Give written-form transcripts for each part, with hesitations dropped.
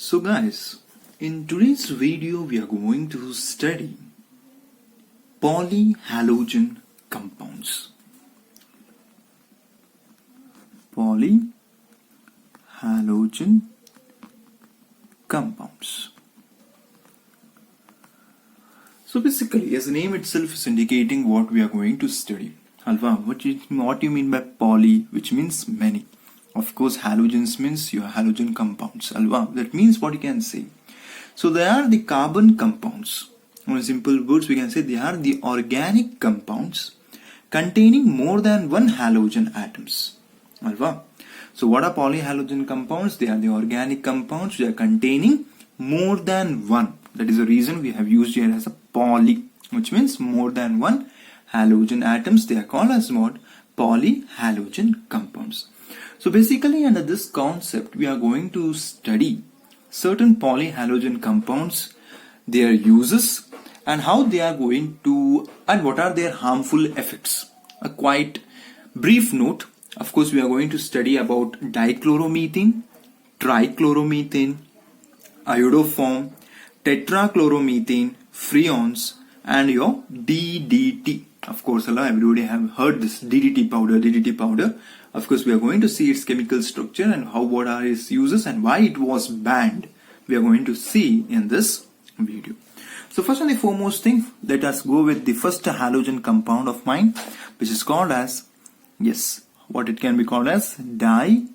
So guys, in today's video we are going to study polyhalogen compounds. Polyhalogen compounds. So basically, as the name itself is indicating what we are going to study. Alva, what do you mean by poly, which means many? Of course, halogens means your halogen compounds. Alva, that means what you can say. So they are the carbon compounds. In simple words, we can say they are the organic compounds containing more than one halogen atoms. Alva. So what are polyhalogen compounds? They are the organic compounds. They are containing more than one. That is the reason we have used here as a poly, which means more than one halogen atoms. They are called as what? Polyhalogen compounds. So basically, under this concept, we are going to study certain polyhalogen compounds, their uses, and how they are going to, and what are their harmful effects. A quite brief note. Of course, we are going to study about dichloromethane, trichloromethane, iodoform, tetrachloromethane, freons, and your DDT. Of course, everybody have heard this DDT powder. Of course, we are going to see its chemical structure and what are its uses and why it was banned. We are going to see in this video. So first and the foremost thing, let us go with the first halogen compound of mine, which is called as, yes, what it can be called as dichloromethane.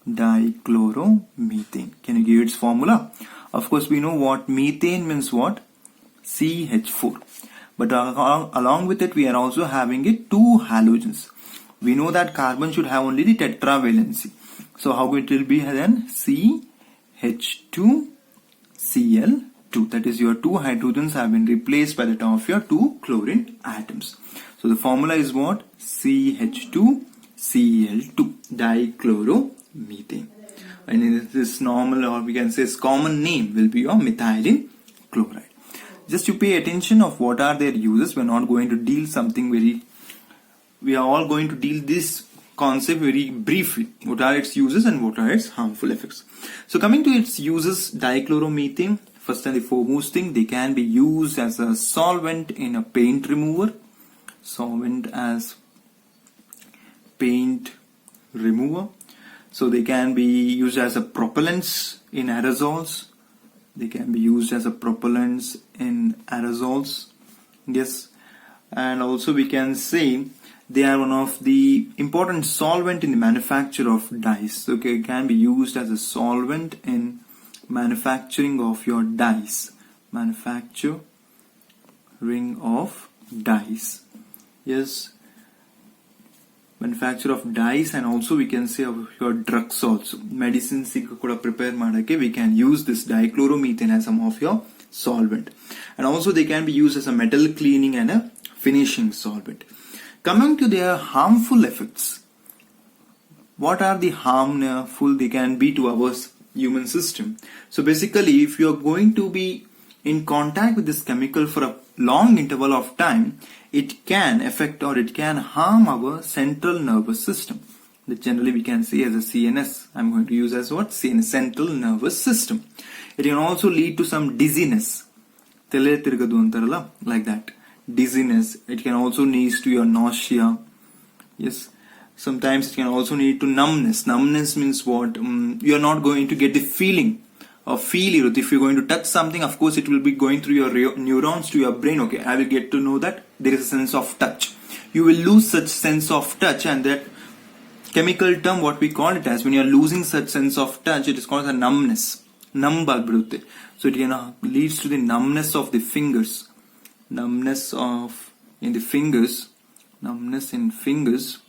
Dichloromethane. Can you give its formula? Of course, we know what methane means what? CH4. But along with it, we are also having it two halogens. We know that carbon should have only the tetravalency. So how it will be then? CH2Cl2. That is, your two hydrogens have been replaced by the top of your two chlorine atoms. So the formula is what? CH2Cl2. Dichloromethane. And in this normal, or we can say its common name, will be your methylene chloride. Just to pay attention of what are their uses. We are not going to deal something we are all going to deal this concept very briefly. What are its uses and what are its harmful effects. So coming to its uses, dichloromethane, first and the foremost thing, they can be used as a solvent in a paint remover. Solvent as paint remover. So they can be used as a propellants in aerosols. They can be used as a propellants in aerosols. Yes. And also we can say they are one of the important solvent in the manufacture of dyes. Okay, it can be used as a solvent in manufacturing of your dyes. Manufacturing of dyes. Yes. Manufacture of dyes, and also we can say of your drugs also. Medicines prepare madake, we can use this dichloromethane as some of your solvent. And also they can be used as a metal cleaning and a finishing solvent. Coming to their harmful effects. What are the harmful they can be to our human system? So basically, if you are going to be in contact with this chemical for a long interval of time, it can affect or it can harm our central nervous system. That generally we can say as a CNS. I'm going to use as what? CNS, central nervous system. It can also lead to some dizziness. Like that. Dizziness. It can also lead to your nausea. Yes. Sometimes it can also lead to numbness. Numbness means what? You are not going to get the feeling or feel it. If you're going to touch something, of course it will be going through your neurons to your brain. Okay, I will get to know that there is a sense of touch. You will lose such sense of touch, and that chemical term, what we call it as, when you are losing such sense of touch, it is called a numbness. So it leads to the numbness of the fingers. Numbness in fingers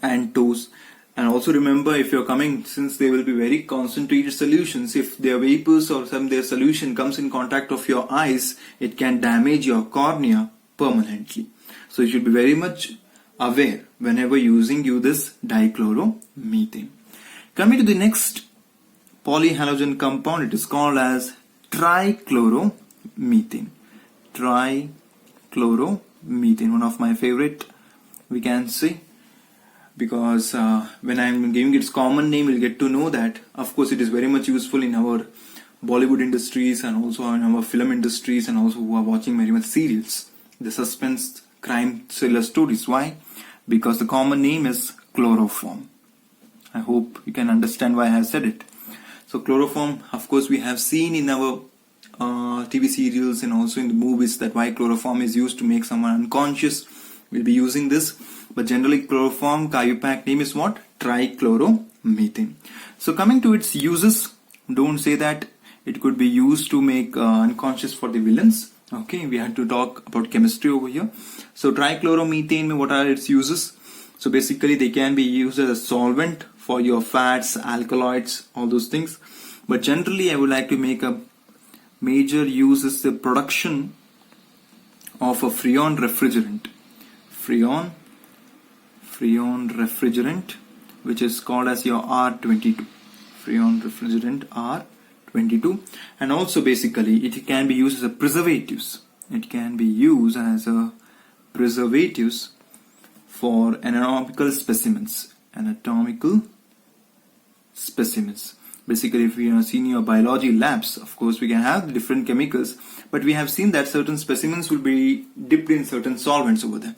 and toes. And also remember, if you're coming, since they will be very concentrated solutions, if their vapors or their solution comes in contact of your eyes, it can damage your cornea permanently. So you should be very much aware whenever using this dichloromethane. Coming to the next polyhalogen compound, it is called as trichloromethane. Trichloromethane, one of my favorite, we can say. because when I'm giving its common name, you'll get to know that of course it is very much useful in our Bollywood industries and also in our film industries, and also who are watching very much serials, the suspense crime thriller stories. Why? Because the common name is chloroform. I hope you can understand why I have said it. So chloroform, of course, we have seen in our TV serials and also in the movies that why chloroform is used to make someone unconscious. We'll be using this, but generally chloroform IUPAC name is what? Trichloromethane. So coming to its uses, don't say that it could be used to make unconscious for the villains. Okay, we had to talk about chemistry over here. So trichloromethane, what are its uses? So basically they can be used as a solvent for your fats, alkaloids, all those things. But generally I would like to make a major use is the production of a freon refrigerant. Freon refrigerant, which is called as your R22. Freon refrigerant R22. And also basically it can be used as a preservatives. It can be used as a preservatives for anatomical specimens. Basically, if we are seeing your biology labs, of course we can have different chemicals, but we have seen that certain specimens will be dipped in certain solvents over there.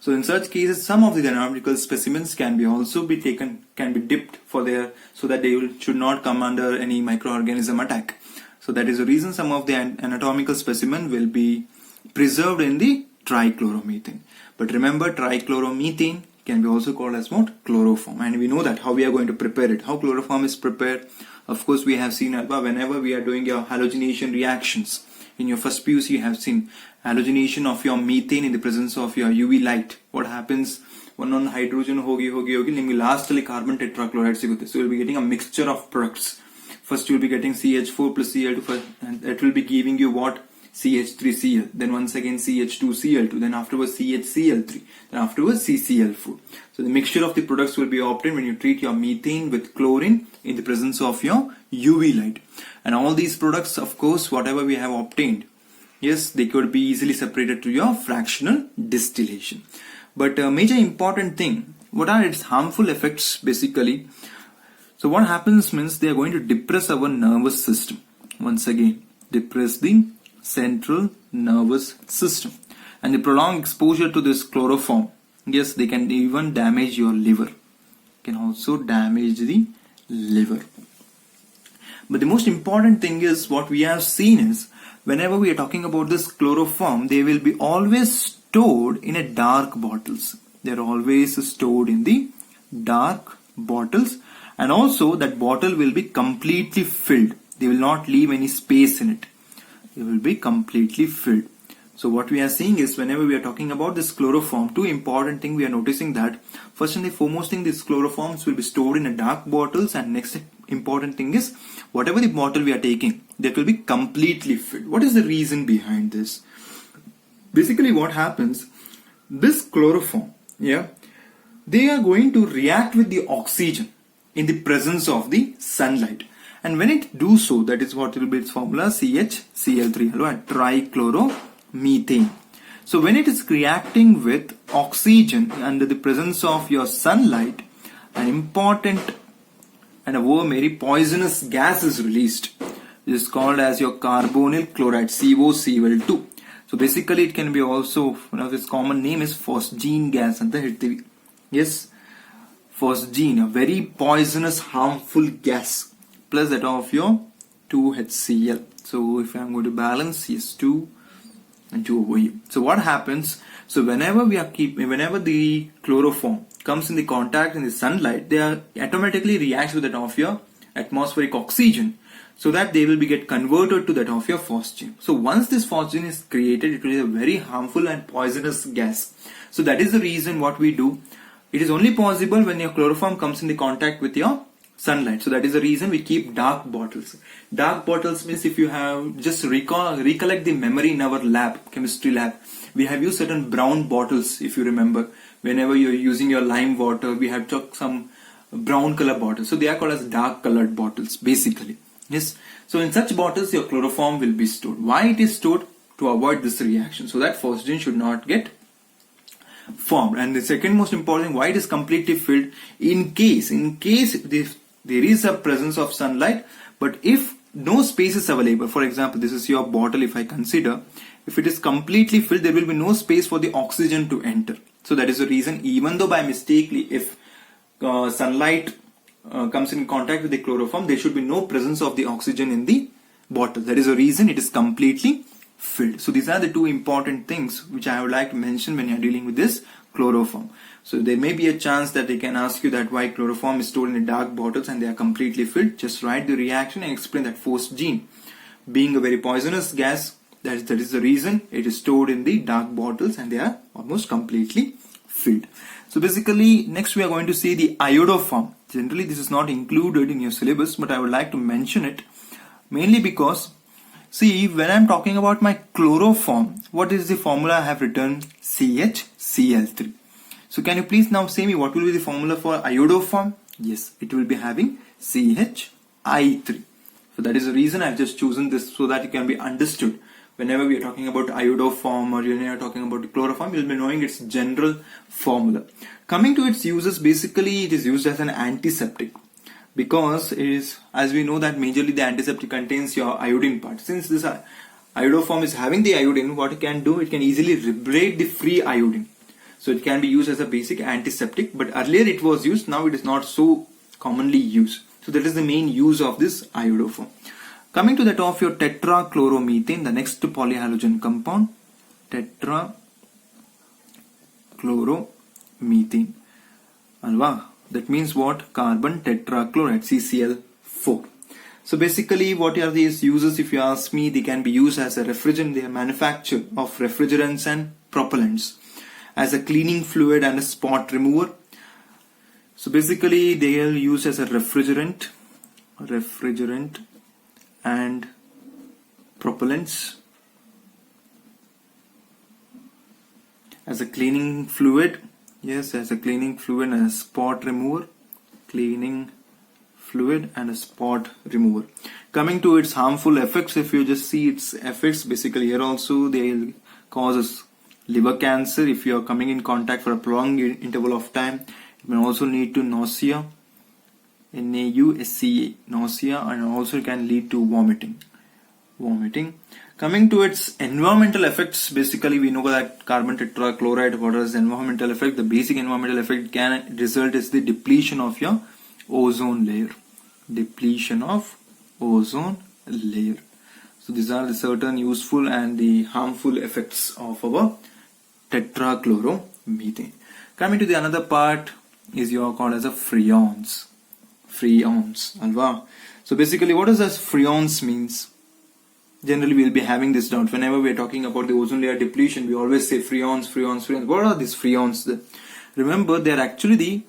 So in such cases, some of the anatomical specimens can be also be taken, can be dipped for their, so that they should not come under any microorganism attack. So that is the reason some of the anatomical specimen will be preserved in the trichloromethane. But remember, trichloromethane can be also called as what? Chloroform. And we know that how we are going to prepare it. How chloroform is prepared. Of course, we have seen whenever we are doing your halogenation reactions. In your first PUC, you have seen halogenation of your methane in the presence of your UV light. What happens? One hydrogen hogi, nimge last carbon tetrachloride sigutte. So you will be getting a mixture of products. First you will be getting CH4 plus Cl2, and it will be giving you what? CH3Cl, then once again CH2Cl2, then afterwards CHCl3, then afterwards CCl4. So the mixture of the products will be obtained when you treat your methane with chlorine in the presence of your UV light. And all these products, of course, whatever we have obtained, yes, they could be easily separated to your fractional distillation. But a major important thing, what are its harmful effects basically? So what happens means they are going to depress our nervous system. Once again, depress the central nervous system. And the prolonged exposure to this chloroform, yes, they can even damage your liver. Can also damage the liver. But the most important thing is what we have seen is whenever we are talking about this chloroform, they will be always stored in a dark bottles. They are always stored in the dark bottles, and also that bottle will be completely filled. They will not leave any space in it. They will be completely filled. So what we are seeing is whenever we are talking about this chloroform, two important things we are noticing that first and the foremost thing, these chloroforms will be stored in a dark bottles, and next important thing is whatever the bottle we are taking, that will be completely filled. What is the reason behind this? Basically what happens, this chloroform, they are going to react with the oxygen in the presence of the sunlight. And when it do so, that is what will be its formula, CHCl3, trichloromethane. So when it is reacting with oxygen under the presence of your sunlight, an important and a very poisonous gas is released. It is called as your carbonyl chloride, COCl2. So basically it can be also, one of its common name is phosgene gas. Yes, phosgene, a very poisonous, harmful gas. Plus that of your 2HCl. So if I am going to balance, yes, 2 and 2 over here. So what happens? So whenever the chloroform comes in the contact in the sunlight, they are automatically reacts with that of your atmospheric oxygen, so that they will be get converted to that of your phosgene. So once this phosgene is created, it will be a very harmful and poisonous gas. So that is the reason what we do. It is only possible when your chloroform comes in the contact with your sunlight. So that is the reason we keep dark bottles. Dark bottles means if you have just recollect the memory in our lab, chemistry lab, we have used certain brown bottles. If you remember, whenever you're using your lime water, we have took some brown color bottles. So they are called as dark colored bottles basically. Yes. So in such bottles your chloroform will be stored. Why it is stored? To avoid this reaction, so that phosgene should not get formed. And the second most important, why it is completely filled, in case there is a presence of sunlight, but if no space is available, for example, this is your bottle, if I consider, if it is completely filled, there will be no space for the oxygen to enter. So that is the reason, even though by mistakenly, if sunlight comes in contact with the chloroform, there should be no presence of the oxygen in the bottle. That is the reason it is completely filled. So these are the two important things which I would like to mention when you are dealing with this chloroform. So there may be a chance that they can ask you that why chloroform is stored in the dark bottles and they are completely filled. Just write the reaction and explain that phosgene, being a very poisonous gas, that is the reason it is stored in the dark bottles and they are almost completely filled. So basically, next we are going to see the iodoform. Generally this is not included in your syllabus, but I would like to mention it mainly because, see, when I am talking about my chloroform, what is the formula I have written? CHCl3. So can you please now say me what will be the formula for iodoform? Yes, it will be having CHI3. So that is the reason I have just chosen this, so that it can be understood. Whenever we are talking about iodoform or when you are talking about the chloroform, you will be knowing its general formula. Coming to its uses, basically it is used as an antiseptic, because it is, as we know that majorly the antiseptic contains your iodine part. Since this iodoform is having the iodine, what it can do, it can easily liberate the free iodine. So it can be used as a basic antiseptic, but earlier it was used, now it is not so commonly used. So that is the main use of this iodoform. Coming to that of your tetrachloromethane, the next polyhalogen compound, tetrachloromethane. Alva. That means what? Carbon tetrachloride, CCl4. So basically, what are these uses? If you ask me, they can be used as a refrigerant. They are manufacture of refrigerants and propellants, as a cleaning fluid and a spot remover. So basically, they are used as a refrigerant and propellants, as a cleaning fluid. Yes, as a cleaning fluid and a spot remover. Cleaning fluid and a spot remover. Coming to its harmful effects, if you just see its effects, basically here also they causes liver cancer if you are coming in contact for a prolonged interval of time. It may also lead to nausea, nausea, nausea, and also can lead to vomiting. Coming to its environmental effects, basically we know that carbon tetrachloride, what is the environmental effect? The basic environmental effect can result is the depletion of your ozone layer. Depletion of ozone layer. So these are the certain useful and the harmful effects of our tetrachloromethane. Coming to the another part is called as a freons. Freons, alva. So basically, what does this freons means? Generally, we will be having this doubt. Whenever we are talking about the ozone layer depletion, we always say freons. What are these freons? Remember, they are actually the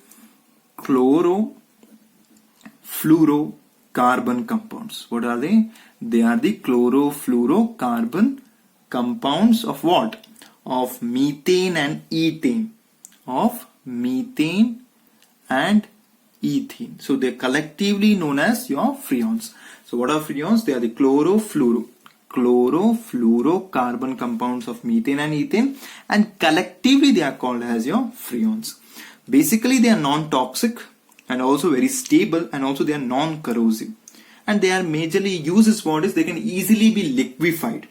chlorofluorocarbon compounds. What are they? They are the chlorofluorocarbon compounds of what? Of methane and ethane. So they are collectively known as your freons. So what are freons? They are the chlorofluorocarbon compounds of methane and ethane, and collectively they are called as your freons. Basically, they are non-toxic and also very stable, and also they are non-corrosive. And they are majorly used as what is, they can easily be liquefied.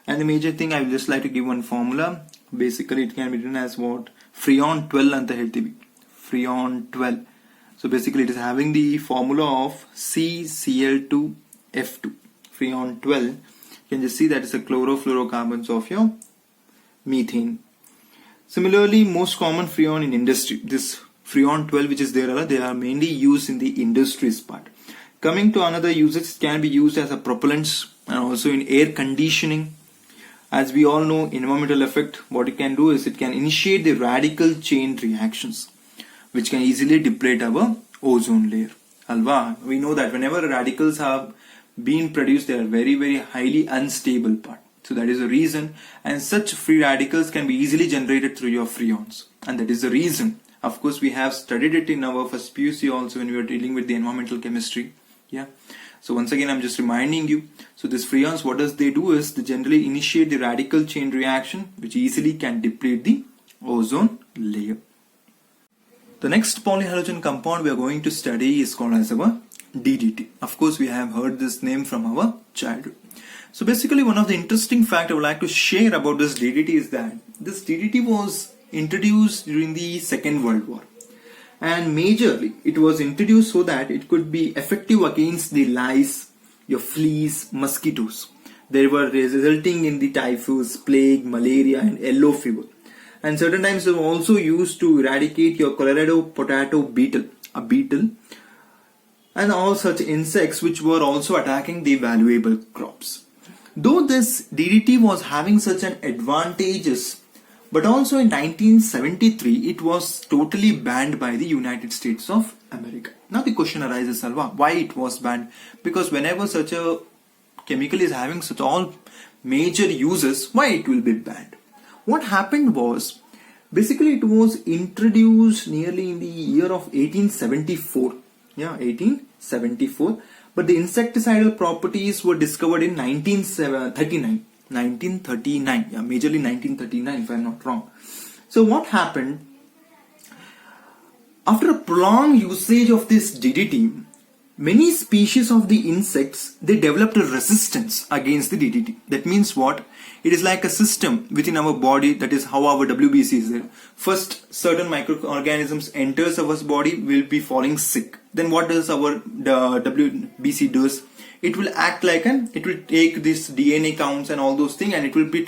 And the major thing, I would just like to give one formula. Basically, it can be written as what? Freon 12 anta heltivi. Freon 12. So basically, it is having the formula of CCl2F2. Freon 12. You can just see that it's the chlorofluorocarbons of your methane. Similarly, most common freon in industry. This Freon 12 which is there, they are mainly used in the industries part. Coming to another uses, it can be used as a propellants and also in air conditioning. As we all know, environmental effect, what it can do is it can initiate the radical chain reactions which can easily deplete our ozone layer. Alva, we know that whenever radicals have been produced, they are very, very highly unstable part. So that is the reason, and such free radicals can be easily generated through your freons. And that is the reason. Of course, we have studied it in our first PUC also when we were dealing with the environmental chemistry. Yeah. So once again, I'm just reminding you. So these freons, what does they do is they generally initiate the radical chain reaction which easily can deplete the ozone layer. The next polyhalogen compound we are going to study is called as our DDT. Of course, we have heard this name from our childhood. So basically, one of the interesting facts I would like to share about this DDT is that this DDT was introduced during the Second World War. And majorly, it was introduced so that it could be effective against the lice, your fleas, mosquitoes. They were resulting in the typhus, plague, malaria, and yellow fever. And certain times they were also used to eradicate your Colorado potato beetle, a beetle, and all such insects which were also attacking the valuable crops. Though this DDT was having such an advantages, but also in 1973 it was totally banned by the United States of America. Now the question arises, Alva, why it was banned? Because whenever such a chemical is having such all major uses, why it will be banned? What happened was, basically it was introduced nearly in the year of 1874. Yeah, 1874. But the insecticidal properties were discovered in 1939. 1939. Yeah, majorly 1939 if I am not wrong. So what happened? After a prolonged usage of this DDT, many species of the insects, they developed a resistance against the DDT. That means what? It is like a system within our body. That is how our WBC is there. First, certain microorganisms enters our body, will be falling sick. Then what does our WBC does? It will act like it will take this DNA counts and all those things, and it will be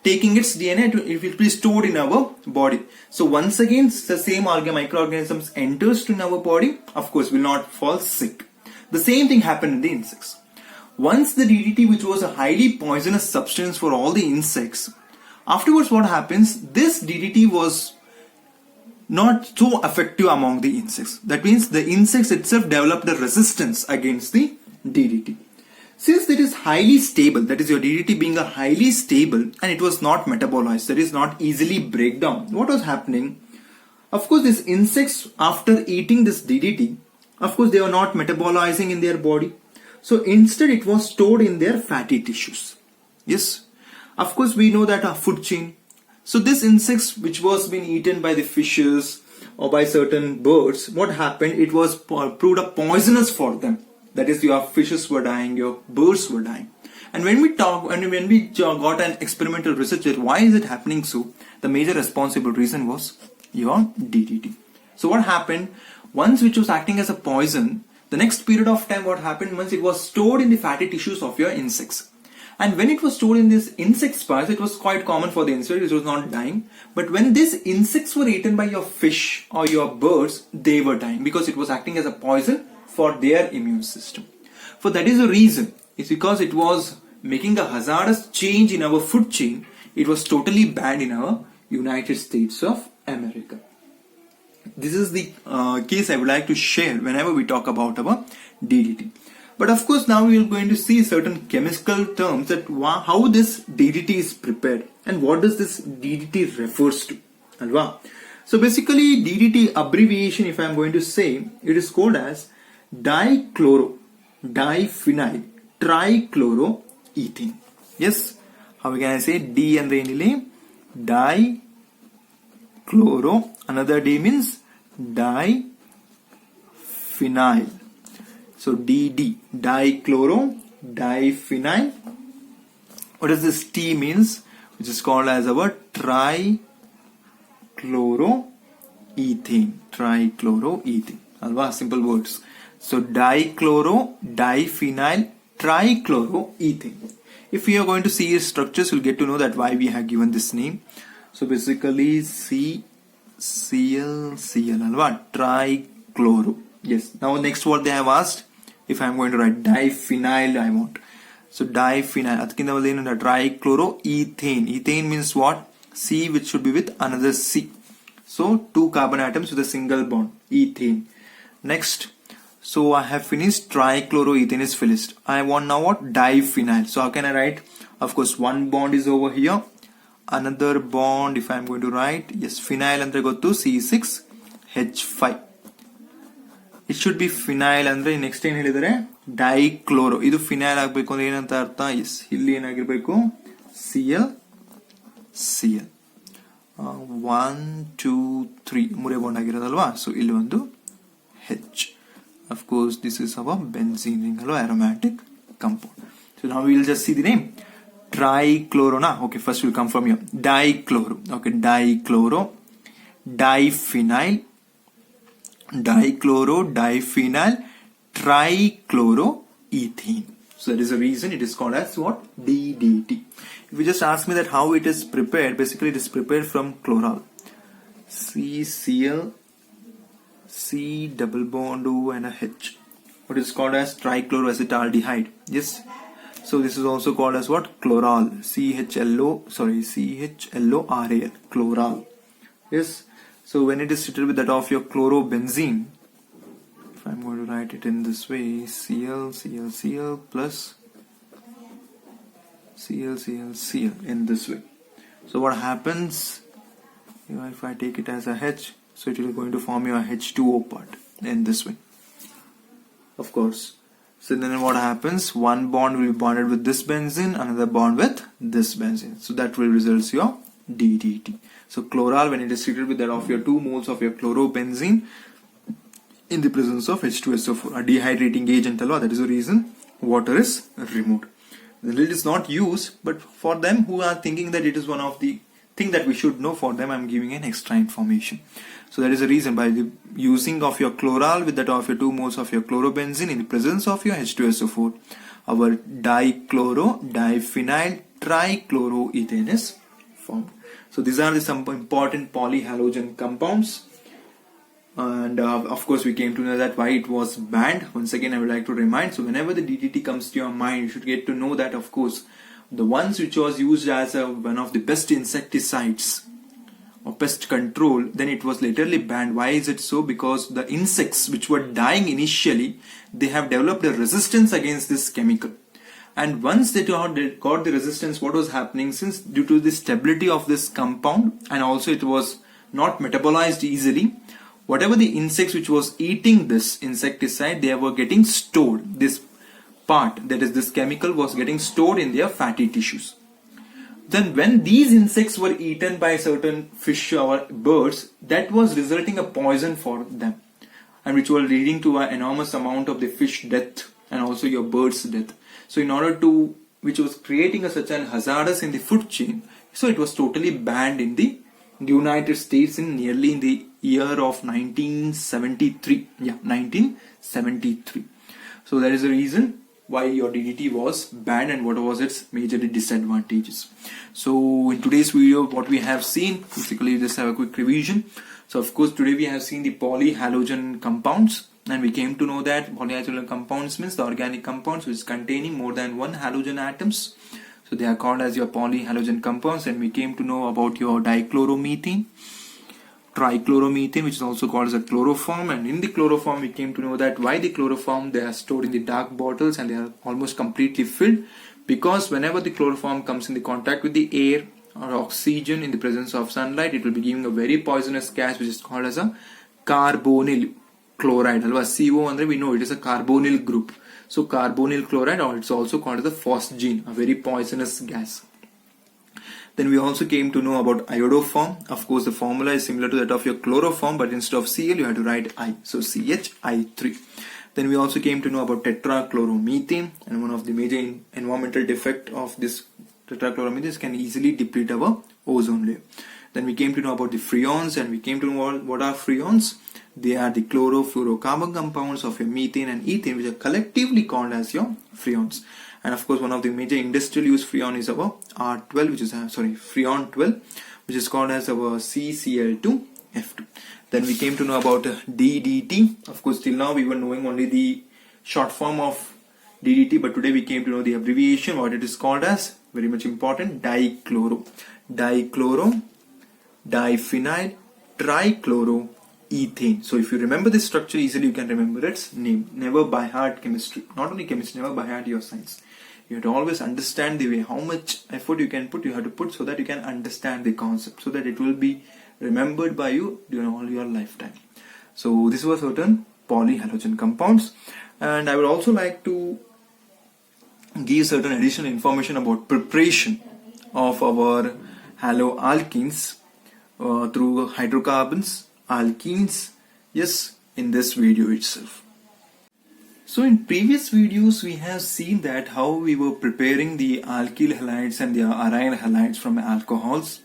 taking its DNA, it will be stored in our body. So once again, the same microorganisms enters in our body, of course will not fall sick. The same thing happened in the insects. Once the DDT, which was a highly poisonous substance for all the insects, afterwards what happens, this DDT was not so effective among the insects. That means the insects itself developed a resistance against the DDT. Since it is highly stable, that is your DDT being a highly stable, and it was not metabolized, that is not easily break down. What was happening? Of course, these insects, after eating this DDT, of course they were not metabolizing in their body. So instead it was stored in their fatty tissues. Yes. Of course we know that a food chain. So this insects which was being eaten by the fishes or by certain birds, what happened? It was proved a poisonous for them. That is, your fishes were dying, your birds were dying. And when we got an experimental research, why is it happening so? The major responsible reason was your DDT. So what happened? Once which was acting as a poison, the next period of time what happened once it was stored in the fatty tissues of your insects. And when it was stored in this insect spice, it was quite common for the insect, it was not dying. But when these insects were eaten by your fish or your birds, they were dying because it was acting as a poison for their immune system. For that is the reason. It's because it was making a hazardous change in our food chain. It was totally banned in our United States of America. This is the case I would like to share whenever we talk about our DDT. But of course now we are going to see certain chemical terms that how this DDT is prepared and what does this DDT refers to. Alva. So basically DDT abbreviation, if I am going to say, it is called as dichloro, diphenyl, trichloroethane. Yes, how can I say D and the nile? Dichloro, another D means diphenyl. So DD, dichloro, diphenyl. What does this T means? Which is called as our trichloroethane. Trichloroethane. Alva, simple words. So dichloro, diphenyl, trichloroethane. If we are going to see its structures, you'll get to know that why we have given this name. So basically CCl, alva, trichloro. Yes. Now next what they have asked, if I am going to write diphenyl, I want. So diphenyl, trichloroethane. Ethane means what? C, which should be with another C. So two carbon atoms with a single bond, ethane. Next, so I have finished trichloroethane is finished. I want now what? Diphenyl. So how can I write? Of course, one bond is over here. Another bond, if I am going to write, yes, phenyl andre go to C6H5. It should be phenyl andre next ಏನು ಹೇಳಿದರೆ dichloro. ಇದು phenyl ಆಗಬೇಕು ಅಂದ್ರೆ ಏನಂತ ಅರ್ಥ? S, ಇಲ್ಲಿ ಏನಾಗಿರಬೇಕು? Cl. 1 2 3 ಮೂರೇ ಬಾಂಡ್ ಆಗಿರೋದಲ್ವಾ. ಸೊ ಇಲ್ಲಿ ಒಂದು H. Of course, this is our benzene ring aromatic compound. So now we will just see the name. Trichloro. Okay, first we'll come from here. Dichloro. Okay, dichloro, diphenyl, dichloro, diphenyl, trichloroethane. So that is the reason it is called as what? DDT. If you just ask me that how it is prepared, basically it is prepared from chloral. CCl, C double bond O and a H. What is called as trichloroacetaldehyde. Yes. So this is also called as what? Chloral. CHLORAL. Chloral. Yes. So when it is treated with that of your chlorobenzene, if I'm going to write it in this way, Cl plus Cl in this way. So what happens, if I take it as a H, so it is going to form your H2O part in this way. Of course. So then what happens? One bond will be bonded with this benzene, another bond with this benzene. So that will result your DDT. So chloral, when it is treated with that of your 2 moles of your chlorobenzene in the presence of H2SO4, a dehydrating agent, that is the reason water is removed. The lid is not used, but for them who are thinking that it is one of the thing that we should know, for them I'm giving an extra information. So that is the reason, by the using of your chloral with that of your 2 moles of your chlorobenzene in the presence of your H2SO4, our dichloro, diphenyl, trichloroethane is formed. So these are some important polyhalogen compounds. And of course we came to know that why it was banned. Once again I would like to remind, so whenever the DDT comes to your mind, you should get to know that of course the ones which was used as one of the best insecticides or pest control, then it was laterally banned. Why is it so? Because the insects which were dying initially, they have developed a resistance against this chemical. And once they got the resistance, what was happening, since due to the stability of this compound and also it was not metabolized easily, whatever the insects which was eating this insecticide, they were getting stored. This part, that is this chemical, was getting stored in their fatty tissues. Then when these insects were eaten by certain fish or birds, that was resulting a poison for them, and which were leading to an enormous amount of the fish death and also your birds death. So in order to, which was creating such an hazardous in the food chain, so it was totally banned in the United States in nearly in the year of 1973. Yeah, 1973. So that is the reason why your DDT was banned and what was its major disadvantages. So in today's video, what we have seen, basically just have a quick revision. So of course today we have seen the polyhalogen compounds, and we came to know that polyhalogen compounds means the organic compounds which is containing more than one halogen atoms. So they are called as your polyhalogen compounds. And we came to know about your dichloromethane, trichloromethane, which is also called as a chloroform. And in the chloroform we came to know that why the chloroform, they are stored in the dark bottles and they are almost completely filled, because whenever the chloroform comes in the contact with the air or oxygen in the presence of sunlight, it will be giving a very poisonous gas which is called as a carbonyl chloride. CO andre we know it is a carbonyl group. So carbonyl chloride, or it's also called as a phosgene, a very poisonous gas. Then we also came to know about iodoform. Of course the formula is similar to that of your chloroform, but instead of Cl you have to write I, so CHI3. Then we also came to know about tetrachloromethane, and one of the major environmental defect of this tetrachloromethane can easily deplete our ozone layer. Then we came to know about the freons, and we came to know what are freons. They are the chlorofluorocarbon compounds of your methane and ethane, which are collectively called as your freons. And of course one of the major industrial use freon is our R12, which is freon 12, which is called as our CCl2F2. Then we came to know about DDT. Of course till now we were knowing only the short form of DDT, but today we came to know the abbreviation, what it is called as. Very much important. Dichloro, diphenyl, trichloroethane. So if you remember this structure easily, you can remember its name. Never by heart chemistry. Not only chemistry, never by heart your science. You have to always understand the way, how much effort you can put, you have to put, so that you can understand the concept, so that it will be remembered by you during all your lifetime. So this was certain polyhalogen compounds, and I would also like to give certain additional information about preparation of our haloalkanes through hydrocarbons, alkenes, yes, in this video itself. So in previous videos we have seen that how we were preparing the alkyl halides and the aryl halides from alcohols.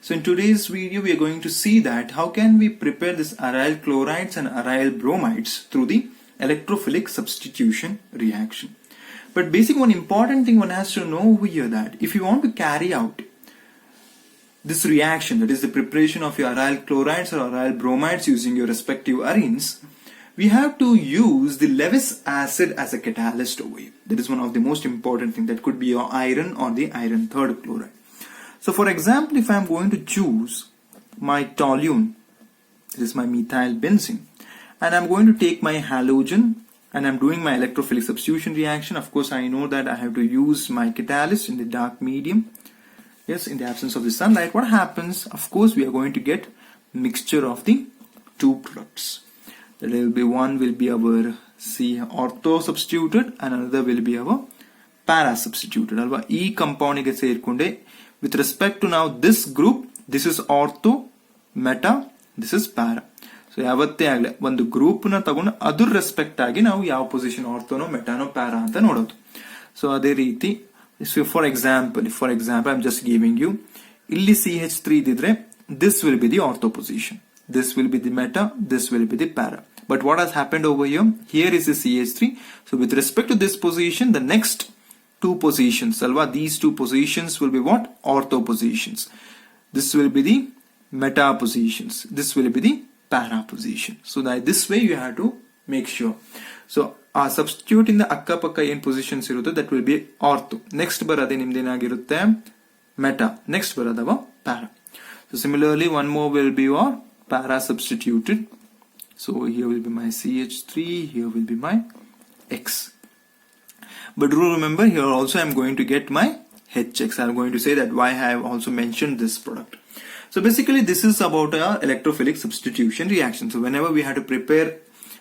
So in today's video we are going to see that how can we prepare this aryl chlorides and aryl bromides through the electrophilic substitution reaction. But basic one important thing one has to know over here, that if you want to carry out this reaction, that is the preparation of your aryl chlorides or aryl bromides using your respective arenes, we have to use the Lewis acid as a catalyst over here. That is one of the most important things. That could be your iron or the iron third chloride. So for example, if I am going to choose my toluene, this is my methyl benzene, and I am going to take my halogen and I am doing my electrophilic substitution reaction. Of course, I know that I have to use my catalyst in the dark medium. Yes, in the absence of the sunlight, what happens? Of course, we are going to get mixture of the two products. That will be, one will be our ortho substituted and another will be our para substituted. E compound with respect to now this group, this is ortho, meta, this is para. So yavatte agli ಒಂದು group na ತಗೊಂಡು ಅದರ respect ಆಗಿ ನಾವು ಯಾವ position ಆರ್ಥೋನೋ ಮೆಟಾನೋ para ಅಂತ ನೋಡೋದು. So ಅದೇ ರೀತಿ for example I'm just giving you, ಇಲ್ಲಿ CH3 ಇದಿದ್ರೆ this will be the ortho position, this will be the meta, this will be the para. But what has happened over here? Here is the CH3. So with respect to this position, the next two positions, these two positions will be what? Ortho positions. This will be the meta positions. This will be the para position. So that this way you have to make sure. So substitute in the akkapakka in positions irutte, that will be ortho. Next barade nimde enagirutte meta. Next baradava para. So similarly one more will be your para substituted. So here will be my CH3, here will be my X. But do remember, here also I am going to get my HX. I am going to say that why I have also mentioned this product. So basically this is about our electrophilic substitution reaction. So whenever we have to prepare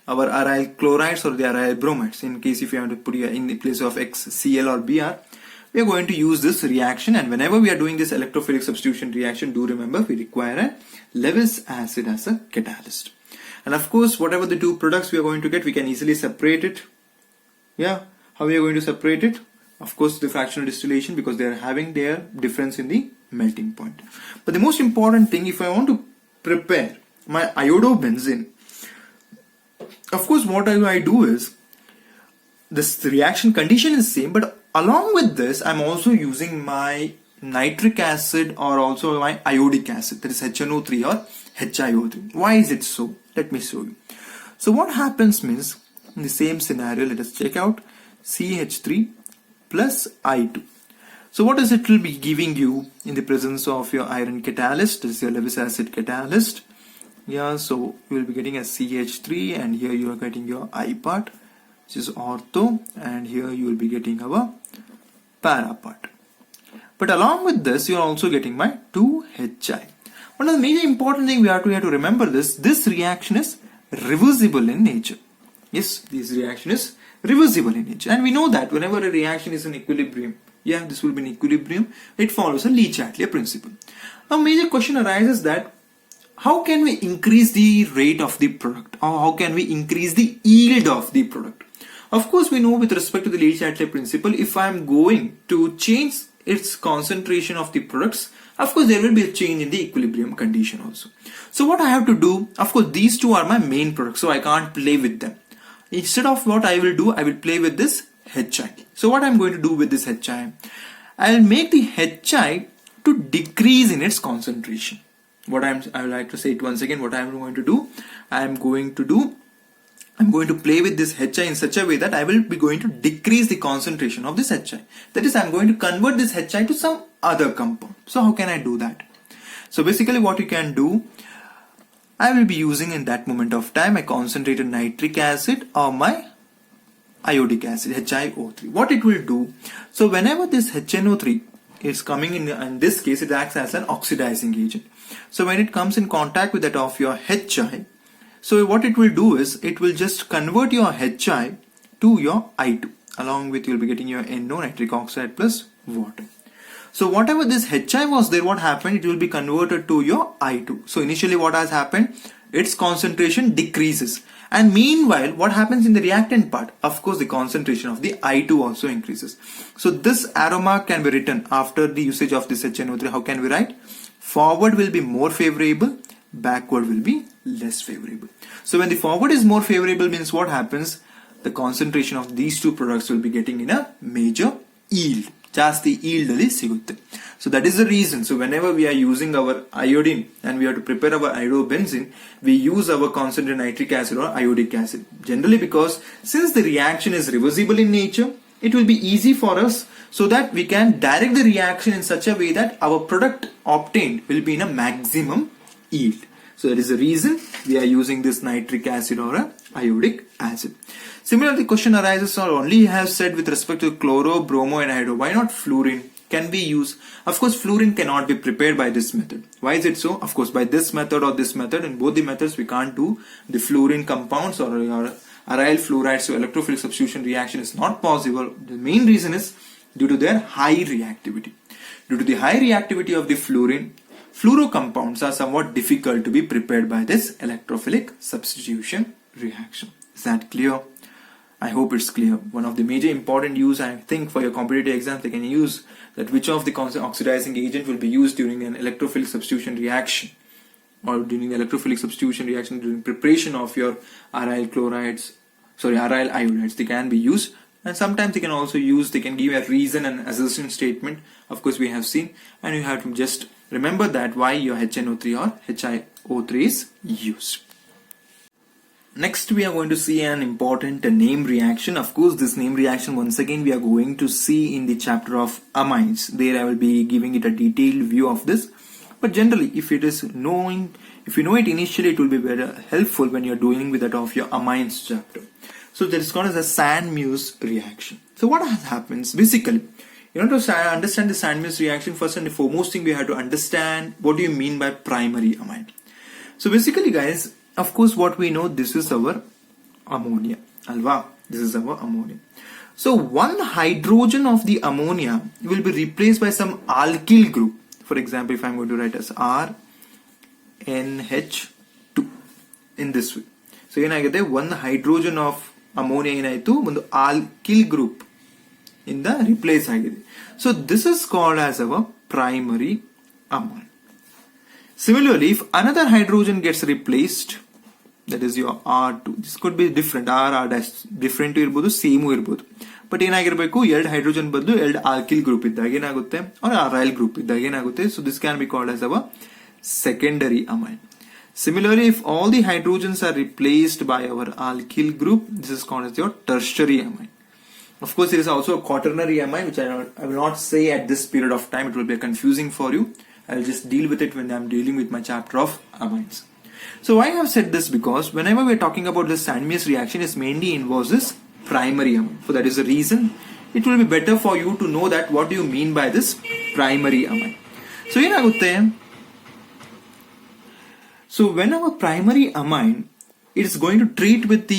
our aryl chlorides or the aryl bromides, in case if you have to put in the place of XCl or Br, we are going to use this reaction, and whenever we are doing this electrophilic substitution reaction, do remember we require a Lewis acid as a catalyst. And of course, whatever the two products we are going to get, we can easily separate it. Yeah, how we are going to separate it? Of course, the fractional distillation, because they are having their difference in the melting point. But the most important thing, if I want to prepare my iodobenzene, of course, what I do is, this reaction condition is same, but along with this, I'm also using my nitric acid or also my iodic acid, that is HNO3 or HiO3. Why is it so? Let me show you. So what happens means, in the same scenario, let us check out CH3 plus I2. So what is it will be giving you in the presence of your iron catalyst? This is your Lewis acid catalyst. Yeah, so you will be getting a CH3, and here you are getting your I part, which is ortho, and here you will be getting our para part. But along with this, you are also getting my 2HI. One of the major important thing we have to remember this reaction is reversible in nature. Yes, this reaction is reversible in nature, and we know that whenever a reaction is in equilibrium, yeah, this will be in equilibrium, it follows a Le-Chatelier principle. Now major question arises that how can we increase the rate of the product, or how can we increase the yield of the product? Of course, we know with respect to the Le-Chatelier principle, if I am going to change its concentration of the products, of course there will be a change in the equilibrium condition also. So what I have to do, of course these two are my main products, so I can't play with them. Instead of what I will do, I will play with this HI. So what I'm going to do with this HI, I'll make the HI to decrease in its concentration. I would like to say it once again, what I'm going to do, I'm going to play with this HI in such a way that I will be going to decrease the concentration of this HI. That is, I'm going to convert this HI to some other compound. So how can I do that? So basically what you can do, I will be using in that moment of time a concentrated nitric acid or my iodic acid, HiO3. What it will do, so whenever this HNO3 is coming in this case it acts as an oxidizing agent. So when it comes in contact with that of your HI, so what it will do is it will just convert your HI to your I2. Along with, you'll be getting your NO, nitric oxide plus water. So whatever this Hi was there, what happened? It will be converted to your I2. So initially what has happened? Its concentration decreases. And meanwhile, what happens in the reactant part? Of course, the concentration of the I2 also increases. So this aroma can be written after the usage of this HNO3. How can we write? Forward will be more favorable, backward will be less favorable. So when the forward is more favorable means what happens? The concentration of these two products will be getting in a major yield. ಜಾಸ್ತಿ yield ಅಲ್ಲಿ ಸಿಗುತ್ತೆ. So that is the reason. So whenever we are using our iodine and we have to prepare our iodobenzene, we use our concentrated nitric acid or iodic acid. Generally because since the reaction is reversible in nature, it will be easy for us so that we can direct the reaction in such a way that our product obtained will be in a maximum yield. So that is the reason we are using this nitric acid or a iodic acid. Similarly, the question arises or only have said with respect to chloro, bromo and hydro. Why not fluorine? Can be used. Of course, fluorine cannot be prepared by this method. Why is it so? Of course, by this method or this method, in both the methods we can't do the fluorine compounds or aryl fluoride. So electrophilic substitution reaction is not possible. The main reason is due to their high reactivity. Due to the high reactivity of the fluorine, fluoro compounds are somewhat difficult to be prepared by this electrophilic substitution reaction. Is that clear? I hope it's clear. One of the major important use, I think, for your competitive exams, they can use that which of the oxidizing agent will be used during an electrophilic substitution reaction or during the electrophilic substitution reaction during preparation of your aryl iodides. They can be used, and sometimes they can also use, they can give a reason and assertion statement. Of course, we have seen, and you have to just remember that why your HNO3 or HiO3 is used. Next, we are going to see an important name reaction. Of course, this name reaction, once again, we are going to see in the chapter of amines. There I will be giving it a detailed view of this. But generally, if you know it initially, it will be very helpful when you are dealing with that of your amines chapter. So that is called as a Sand-Muir reaction. So what happens? Basically, to understand the Sand-Muir reaction, first and foremost thing we have to understand what do you mean by primary amine. So basically, guys, of course, what we know, this is our ammonia. Alva, this is our ammonia. So one hydrogen of the ammonia will be replaced by some alkyl group. For example, if I'm going to write as RNH2 in this way. So one hydrogen of ammonia one alkyl group in the replace agide. So this is called as our primary amine. Similarly, if another hydrogen gets replaced, that is your R2, this could be different, R dash different irbodu, same irbodu, but ಏನಾಗಿರಬೇಕು ಎರಡು hydrogen ಬದಲು ಎರಡು ಆಲ್ಕಿಲ್ group ಇದ್ದಾಗ ಏನಾಗುತ್ತೆ or aryl group ಇದ್ದಾಗ ಏನಾಗುತ್ತೆ. So this can be called as our secondary amine. Similarly, if all the hydrogens are replaced by our alkyl group, this is called as your tertiary amine. Of course, there is also a quaternary amine, which I will not say at this period of time. It will be confusing for you. I will just deal with it when I am dealing with my chapter of amines. So why I have said this? Because whenever we are talking about this Sand-Muir reaction, it mainly involves this primary amine. So that is the reason it will be better for you to know that what do you mean by this primary amine. So so when our primary amine, it is going to treat with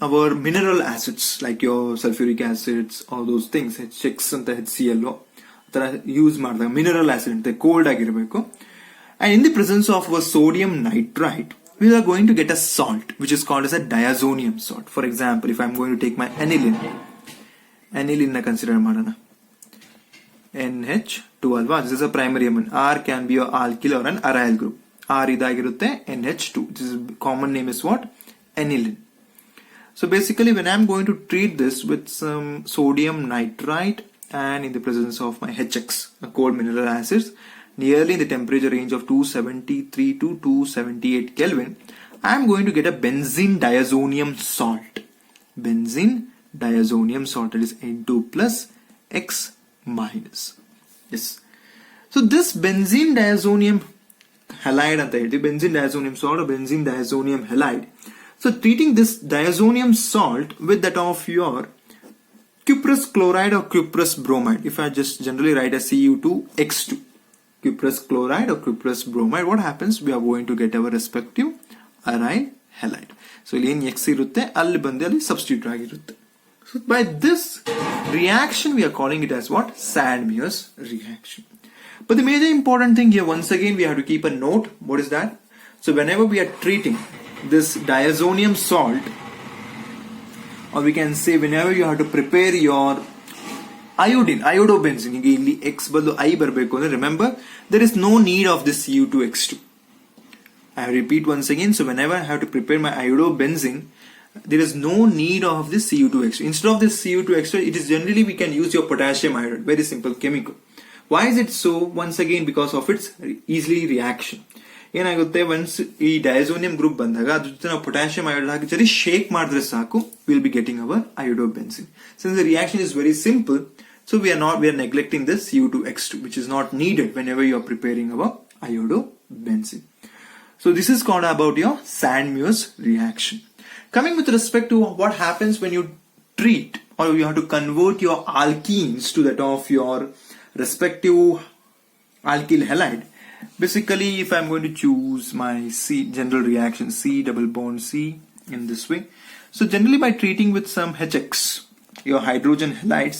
our mineral acids like your sulfuric acids, all those things, H6 and HCl use ಮಾಡಿದಾಗ mineral acid ಅಂತ cold ಆಗಿರಬೇಕು. And in the presence of a sodium nitrite, we are going to get a salt which is called as a diazonium salt. For example, if I am going to take my aniline na consider madana, NH2 alva, this is a primary amine. R can be an alkyl or an aryl group. R idagirutte, NH2, this is common name is what? Aniline. So basically, when I am going to treat this with some sodium nitrite and in the presence of my HX, a cold mineral acids, nearly in the temperature range of 273 to 278 Kelvin, I am going to get a benzene diazonium salt. Benzene diazonium salt, that is N2 plus X minus. Yes. So this benzene diazonium halide benzene diazonium salt or benzene diazonium halide. So treating this diazonium salt with that of your cuprous chloride or cuprous bromide. If I just generally write as Cu2X2, cuprous chloride or cuprous bromide, what happens? We are going to get our respective aryl halide. So ಇಲ್ಲಿ X ಇರುತ್ತೆ, ಅಲ್ಲಿ ಬಂದು ಅಲ್ಲಿ substitute ಆಗಿರುತ್ತೆ. So by this reaction, we are calling it as what? Sand-Mears reaction. But the major important thing here, once again, we have to keep a note. What is that? So whenever we are treating this diazonium salt, or we can say whenever you have to prepare your iodine, iodobenzene, ಇಲ್ಲಿ X ಬದಲು I ಬರಬೇಕು ಅಂದ್ರೆ, remember, there is no need of this Cu2X2. I repeat once again, so whenever I have to prepare my iodobenzene, there is no need of this Cu2X2. Instead of this Cu2X2, it is generally we can use your potassium iodide, very simple chemical. Why is it so? Once again, because of its easily reaction. ಏನಾಗುತ್ತೆ, once ಈ diazonium group ಬಂದಾಗ ಅದ್ರ ಜೊತೆ ನಾವು potassium iodide ಹಾಕಿ ಜರಿ shake ಮಾಡಿದ್ರೆ ಸಾಕು, will be getting our iodobenzene. Since the reaction is very simple, so we are neglecting this Cu2X2, which is not needed whenever you are preparing our iodobenzene. So this is called about your Sand-Mears reaction. Coming with respect to what happens when you treat or you have to convert your alkenes to that of your respective alkyl halide. Basically, if I'm going to choose my C general reaction, C double bond C in this way. So generally by treating with some HX, your hydrogen halides,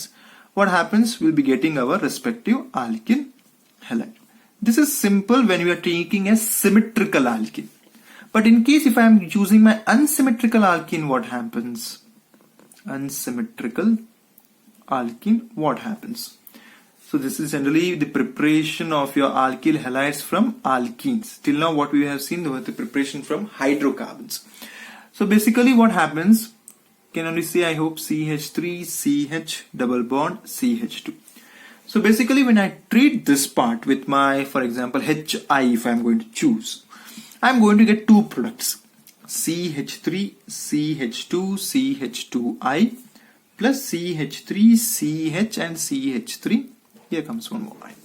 what happens? We'll be getting our respective alkyl halide. This is simple when we are taking a symmetrical alkene. But in case if I am choosing my unsymmetrical alkene, what happens? Unsymmetrical alkene, what happens? So this is generally the preparation of your alkyl halides from alkenes. Till now what we have seen was the preparation from hydrocarbons. So basically what happens, can only say I hope CH3, CH double bond, CH2. So basically when I treat this part with my, for example, HI, if I am going to choose, I am going to get two products, CH3, CH2, CH2I plus CH3, CH and CH3. Here comes one more line.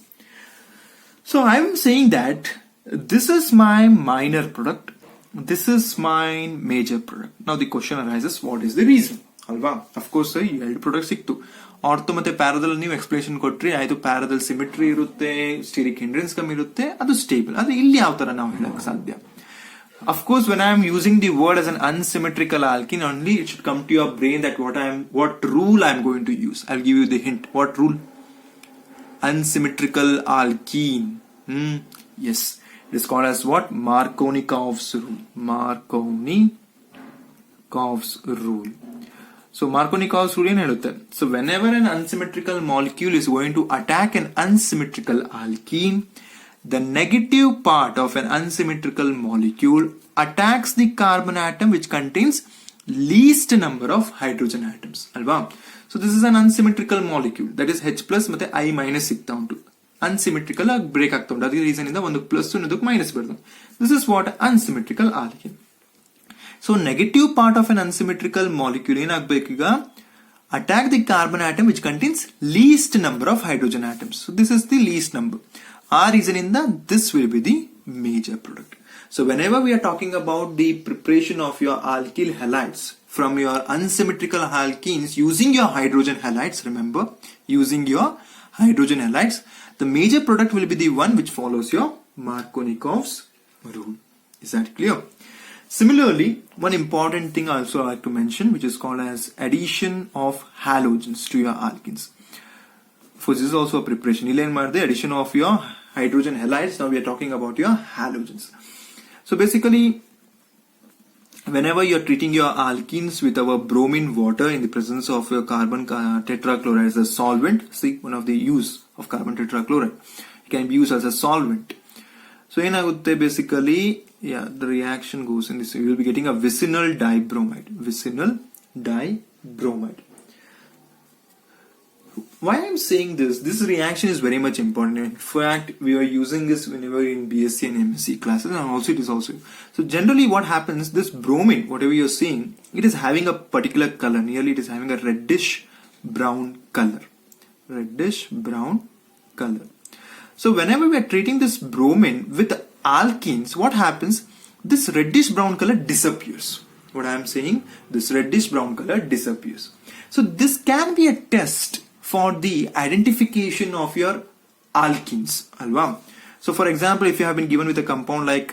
So I am saying that this is my minor product, this is my major product. Now the question arises, what is the reason? Alva, of course, ಈ ಎರಡು product ಸಿಕ್ತು. Ortho ಮತ್ತೆ ಪ್ಯಾರದಲ್ ನೀವು explanation ಕೊಟ್ರಿ, ಆಯ್ತು ಪ್ಯಾರದಲ್ symmetry ಇರುತ್ತೆ, stearic hindrance ಕಮ್ಮಿ ಇರುತ್ತೆ, ಅದು ಸ್ಟೇಬಲ್. ಆದ್ರೆ ಇಲ್ಲಿ ಯಾವ ತರ ನಾವು ಹೇಳಕ್ ಸಾಧ್ಯ? Of course, when I am using the word as an unsymmetrical alkene, only it should come to your brain that what rule I am going to use. I'll give you the hint. What rule? Unsymmetrical alkene. Yes, it is called as what? Markovnikov's rule. Markovnikov's rule. So Markovnikov's rule ಏನು ಹೇಳುತ್ತೆ? So whenever an unsymmetrical molecule is going to attack an unsymmetrical alkene, the negative part of an unsymmetrical molecule attacks the carbon atom which contains least number of hydrogen atoms. Alva? So this is an unsymmetrical molecule, that is H plus ಮತ್ತೆ I minus ಸಿಗ್ತಾ ಉಂಟು. Unsymmetrical ಆಗಿ break ಆಗ್ತಾ ಉಂಟು. ಅದಕ್ಕೆ reason ಇಂದ ಒಂದು plus ಇನ್ನೊಂದಕ್ಕೆ ಮೈನಸ್ ಬರ್ತದೆ. This is what unsymmetrical alkene. So negative part of an unsymmetrical molecule ಏನಾಗಬೇಕೀಗ? Attack the carbon atom which contains least number of hydrogen atoms. So this is the least number. ಆ reason ಇಂದ this will be the major product. So whenever we are talking about the preparation of your alkyl halides from your unsymmetrical alkenes using your hydrogen halides, remember, using your hydrogen halides, the major product will be the one which follows your Markovnikov's rule. Is that clear? Similarly, one important thing I also like to mention, which is called as addition of halogens to your alkenes. For this is also a preparation. The addition of your hydrogen halides. Now we are talking about your halogens. So basically, whenever you are treating your alkenes with our bromine water in the presence of your carbon tetrachloride as a solvent, see one of the use of carbon tetrachloride, it can be used as a solvent. So basically, yeah, the reaction goes in this. You will be getting a vicinal dibromide. Vicinal dibromide. Why I'm saying this reaction is very much important. In fact, we are using this whenever in BSc and MSc classes, and also it is also. So generally what happens, this bromine, whatever you're seeing, it is having a particular color. Nearly it is having a reddish brown color. Reddish brown color. So whenever we are treating this bromine with alkenes, what happens? This reddish brown color disappears. What I am saying, this reddish brown color disappears. So this can be a test for the identification of your alkenes. Alva? So for example, if you have been given with a compound like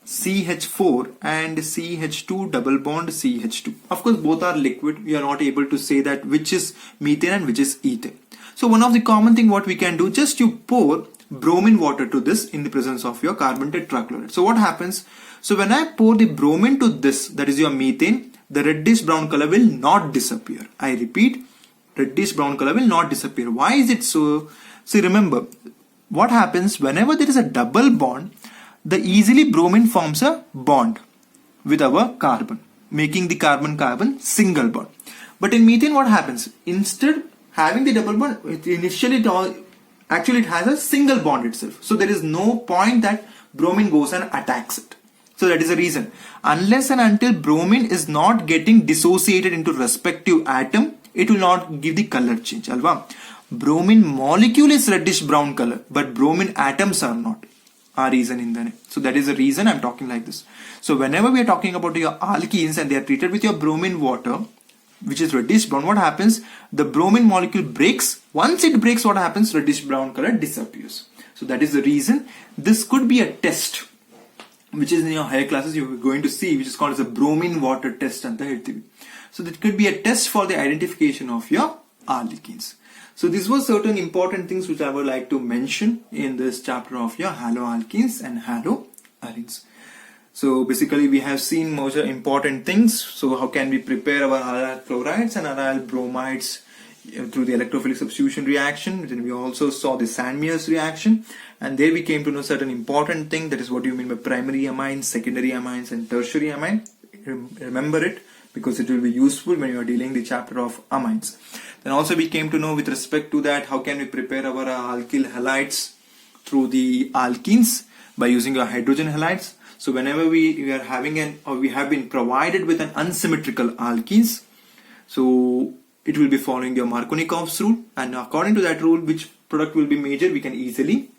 CH4 and CH2 double bond CH2. Of course, both are liquid. We are not able to say that which is methane and which is ethane. So one of the common thing what we can do, just you pour bromine water to this in the presence of your carbon tetrachloride. So what happens? So when I pour the bromine to this, that is your methane, the reddish brown color will not disappear. I repeat, reddish brown color will not disappear. Why is it so? See, remember, what happens whenever there is a double bond, the easily bromine forms a bond with our carbon, making the carbon-carbon single bond. But in methane, what happens? Instead having the double bond, actually it has a single bond itself. So there is no point that bromine goes and attacks it. So that is the reason. Unless and until bromine is not getting dissociated into respective atom, it will not give the color change. Alva? Bromine molecule is reddish brown color, but bromine atoms are not. Reason in the name. So that is the reason I'm talking like this. So whenever we are talking about your alkenes and they are treated with your bromine water, which is reddish brown, what happens? The bromine molecule breaks. Once it breaks, what happens? Reddish brown color disappears. So that is the reason. This could be a test, which is in your higher classes you are going to see, which is called as a bromine water test. So that could be a test for the identification of your alkenes. So these were certain important things which I would like to mention in this chapter of your haloalkanes and haloarenes. So basically we have seen most important things. So how can we prepare our aryl chlorides and aryl bromides through the electrophilic substitution reaction. Then we also saw the Sandmeyer's reaction, and there we came to know certain important thing, that is what you mean by primary amines, secondary amines and tertiary amine. Remember it, because it will be useful when you are dealing the chapter of amines. Then also we came to know with respect to that how can we prepare our alkyl halides through the alkenes by using our hydrogen halides. So whenever we are having we have been provided with an unsymmetrical alkenes, so it will be following your Markovnikov's rule, and according to that rule which product will be major, we can easily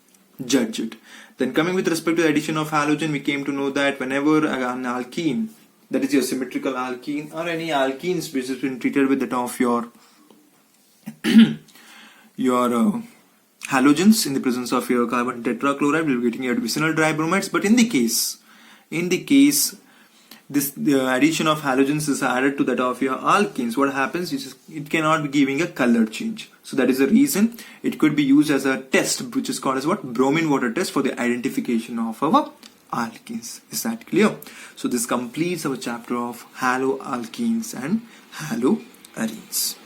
judge it. Then coming with respect to the addition of halogen, we came to know that whenever an alkene, that is your symmetrical alkene, or any alkenes which has been treated with that of your halogens in the presence of your carbon tetrachloride, we will be getting your vicinal dibromides. But in the case the addition of halogens is added to that of your alkenes, what happens is it cannot be giving a color change. So that is the reason it could be used as a test, which is called as what? Bromine water test for the identification of our alkenes. Is that clear? So this completes our chapter of haloalkanes and haloarenes.